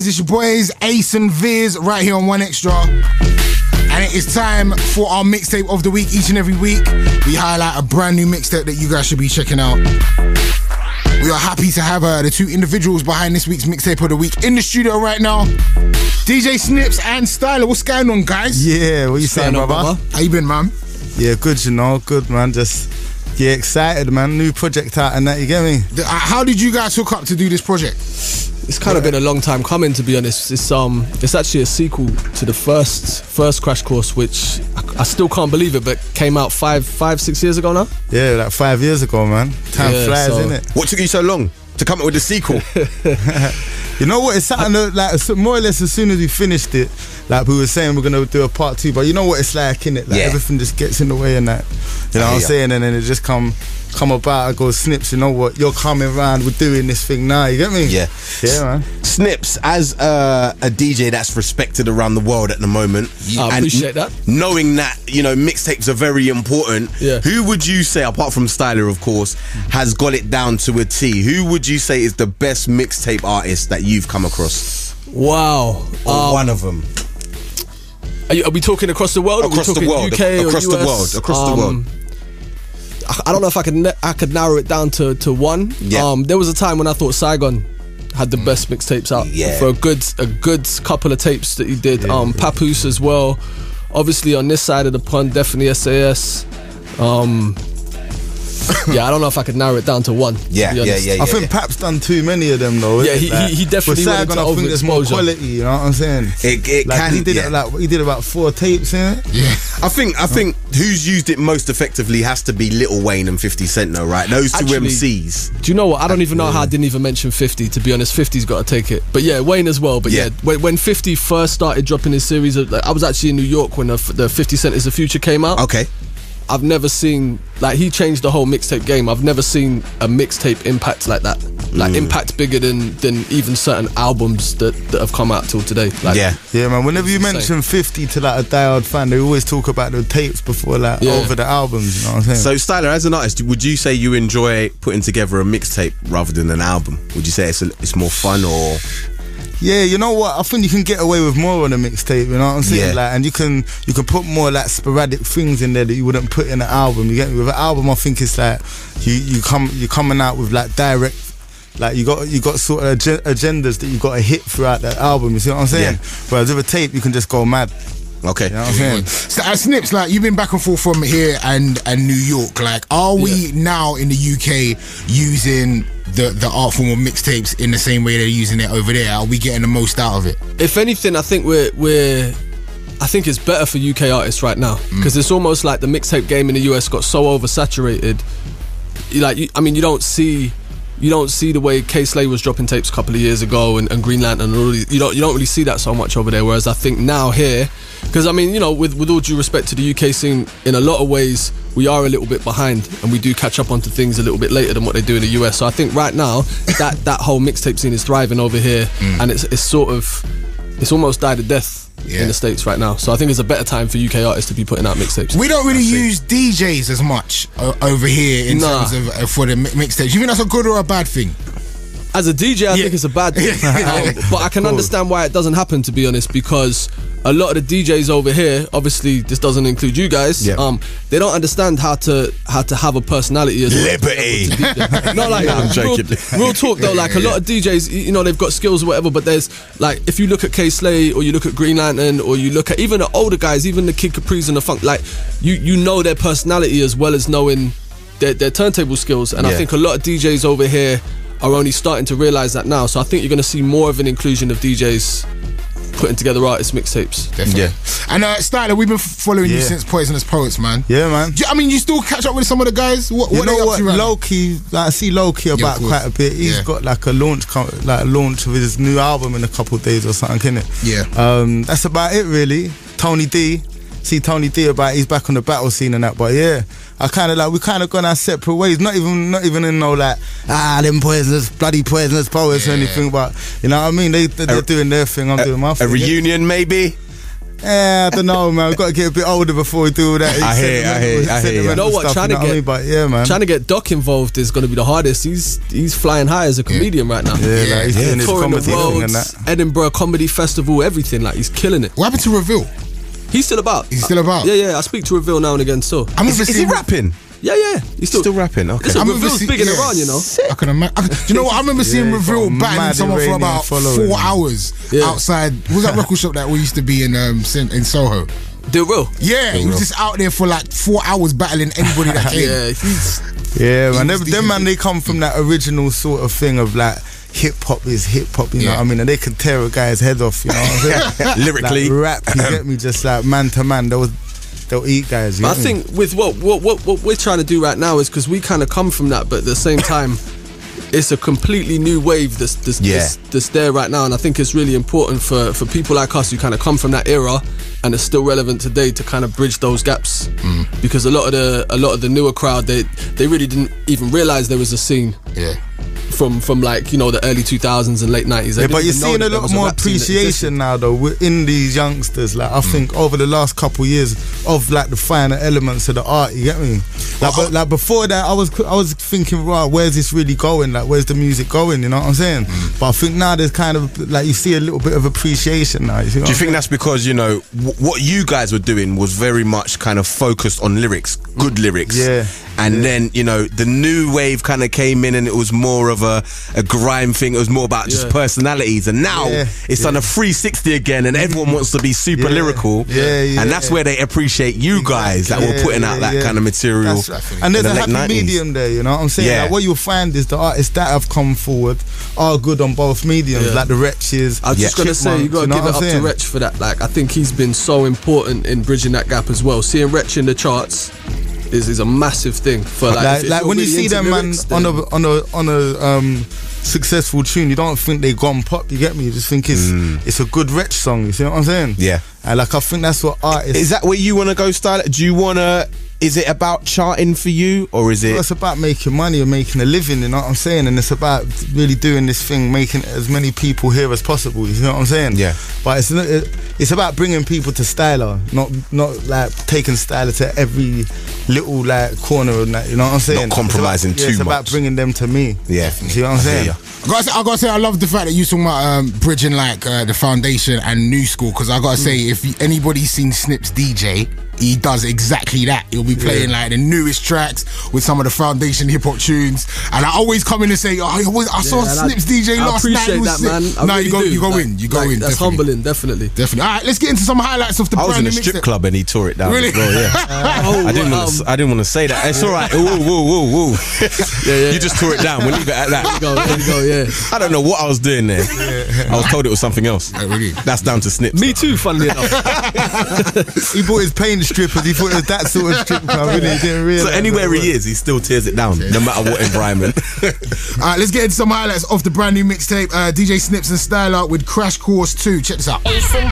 it's your boys Ace and Viz right here on 1xtra. And it is time for our mixtape of the week. Each and every week, we highlight a brand new mixtape that you guys should be checking out. We are happy to have the two individuals behind this week's mixtape of the week in the studio right now. DJ Snips and Stylah. What's going on, guys? Yeah, what you saying, brother? How you been, man? Yeah, good, you know, good, man. Just excited, man. New project out and that, you get me? How did you guys hook up to do this project? It's kind of been a long time coming, to be honest. It's actually a sequel to the first Crash Course, which I still can't believe it, but came out 6 years ago now. Yeah, like 5 years ago, man. Time flies, innit? What took you so long to come up with the sequel? You know what? It's something that, like, more or less as soon as we finished it, like we were saying, we're gonna do a part 2. But you know what it's like, innit? Like everything just gets in the way and that. You know what I'm saying? And then it just come about. I go, Snips, you know what? You're coming round. We're doing this thing now. You get me? Yeah, man. Snips, as a DJ that's respected around the world at the moment, I appreciate that. Knowing that, you know, mixtapes are very important. Yeah. Who would you say, apart from Stylah, of course, has got it down to a T? Who would you say is the best mixtape artist that you've come across? Wow. Or one of them. Are we talking across the world? Across the world. UK across or US? the world. Across the world. I don't know if I could narrow it down to one. Yeah. There was a time when I thought Saigon had the best mixtapes out for a good couple of tapes that he did. Papoose as well. Obviously on this side of the pond, definitely SAS. I don't know if I could narrow it down to one. I think Pap's done too many of them though. Yeah, he definitely went into I think there's more overexposure. quality. You know what I'm saying? He did about 4 tapes, innit? Yeah. I think who's used it most effectively has to be Lil Wayne and 50 Cent, though, right? Those two MCs. Do you know what? I don't even know how I didn't even mention 50. To be honest, 50's got to take it. But yeah, Wayne as well. But yeah, when 50 first started dropping his series, I was actually in New York when the 50 Cent Is the Future came out. Okay. I've never seen, like, he changed the whole mixtape game. I've never seen a mixtape impact like that. Like, impact bigger than even certain albums that have come out till today. Like, yeah, man. Whenever you mention 50 to like a diehard fan, they always talk about the tapes before, over the albums. You know what I'm saying? So, Stylah, as an artist, would you say you enjoy putting together a mixtape rather than an album? Would you say it's more fun or? Yeah, you know what? I think you can get away with more on a mixtape. You know what I'm saying? Yeah. Like, and you can put more like sporadic things in there that you wouldn't put in an album. You get me? With an album, I think it's like you're coming out with like direct. Like you got sort of agendas that you got to hit throughout that album. You see what I'm saying? Yeah. Whereas with a tape, you can just go mad. Okay. You know what I'm saying? So as Snips, like, you've been back and forth from here and New York. Like, are we now in the UK using the art form of mixtapes in the same way they're using it over there? Are we getting the most out of it? If anything, I think I think it's better for UK artists right now because it's almost like the mixtape game in the US got so oversaturated. You don't see the way K-Slay was dropping tapes a couple of years ago and Green Lantern. You don't really see that so much over there. Whereas I think now here, because I mean, you know, with all due respect to the UK scene, in a lot of ways we are a little bit behind, and we do catch up onto things a little bit later than what they do in the US. So I think right now that whole mixtape scene is thriving over here, and it's almost died a death. In the States right now. So I think it's a better time for UK artists to be putting out mixtapes. We don't really use DJs as much over here in terms of for the mixtapes. You think that's a good or a bad thing? As a DJ, I think it's a bad thing. But I can understand why it doesn't happen, to be honest, because a lot of the DJs over here, obviously this doesn't include you guys, they don't understand how to have a personality as Liberty. No, like, I'm joking. Real talk though, like a lot of DJs, you know, they've got skills or whatever, but there's like, if you look at K-Slay or you look at Green Lantern or you look at even the older guys, even the Kid Capris and the Funk, like you know their personality as well as knowing their turntable skills. And I think a lot of DJs over here are only starting to realise that now. So I think you're going to see more of an inclusion of DJs putting together artist mixtapes. Definitely. Yeah. And Stylah, we've been following you since Poisonous Poets, man. Yeah, man. You still catch up with some of the guys? What you are know they up what? to right Low-key, like, I see Low-key about quite a bit. He's got like a launch of his new album in a couple of days or something, innit? Yeah. That's about it, really. Tony D. See Tony D about he's back on the battle scene and that, but yeah, we kind of gone our separate ways. Not even in no like them bloody poisonous poets or anything, but you know what I mean. They're doing their thing. I'm doing my thing. A reunion maybe. I don't know, man. We've got to get a bit older before we do all that. I hear. You know what? Trying to get Doc involved is going to be the hardest. He's flying high as a comedian right now. Yeah, he's doing his touring comedy the thing roads, and that. Edinburgh Comedy Festival, everything. Like, he's killing it. What happened to Reveal? He's still about. He's still about? Yeah. I speak to Reveal now and again, so. Is he rapping? Yeah. He's still rapping. Okay. Listen, Reveal's big in Iran, you know. I can imagine. Do you know what? I remember seeing Reveal battling someone for about 4 hours outside. What was that record shop that we used to be in Soho? The Real? Yeah, he was just out there for like 4 hours battling anybody that came. Yeah, man. Them man, they come from that original sort of thing of like, hip hop is hip hop, you know what I mean? And they could tear a guy's head off, you know what I'm saying? Lyrically. Like rap, you get me? Just like man to man, they'll eat guys. I think with what we're trying to do right now is because we kind of come from that, but at the same time, it's a completely new wave that's there right now, and I think it's really important for people like us who kind of come from that era and are still relevant today to kind of bridge those gaps, because a lot of the newer crowd they really didn't even realize there was a scene. From like, you know, the early 2000s and late 90s. Yeah, but you're seeing a lot more appreciation now though in these youngsters. Like I think over the last couple of years of like the finer elements of the art, you get me? Like before that I was thinking, right, where's this really going? Like where's the music going? You know what I'm saying? But I think now there's kind of like you see a little bit of appreciation now. You see Do you think that's because, you know, what you guys were doing was very much kind of focused on lyrics, good lyrics? And then, you know, the new wave kind of came in and it was more of a grime thing. It was more about just personalities. And now it's on a 360 again and everyone wants to be super lyrical. And that's where they appreciate you guys that were putting out that kind of material. And there's a happy medium there, you know what I'm saying? Like what you'll find is the artists that have come forward are good on both mediums, like the Wretches. I was just going to say, you got to give it up to Wretch for that. Like, I think he's been so important in bridging that gap as well. Seeing Wretch in the charts is a massive thing for like when you see them man on a successful tune, you don't think they gone pop, you get me? You just think it's a good Wretch song, you see what I'm saying? Yeah. And like I think that's what artists. Is that where you want to go, Stylah? Do you want to? Is it about charting for you, or is it? Well, it's about making money and making a living, you know what I'm saying? And it's about really doing this thing, making as many people here as possible, you know what I'm saying? Yeah. But it's about bringing people to Stylah, not like taking Stylah to every little like corner of that, you know what I'm saying? Not compromising too much. It's about bringing them to me. Yeah. You see what I'm saying? I gotta say, I love the fact that you're talking about bridging like the foundation and new school, because I gotta say, if anybody's seen Snips DJ, he does exactly that. He'll be playing like the newest tracks with some of the foundation hip hop tunes, and I always come in and say, I saw Snips DJ last night. I appreciate that, man. No, you go in. That's humbling, definitely. All right, let's get into some highlights of the brand new mixtape. I was in a strip club and he tore it down. Really? As well, yeah. I didn't want to say that. It's all right. Whoa. You just tore it down. We'll leave it at that. There you go. Yeah. I don't know what I was doing there. I was told it was something else. Really? That's down to Snips. Me too, funnily enough. He bought his paint strippers. He thought it was that sort of strip club. Really, he didn't realize. So anywhere he is, he still tears it down, no matter what environment. Alright, let's get into some highlights of the brand new mixtape. DJ Snips and Stylah with Crash Course 2. Check this out. Ace and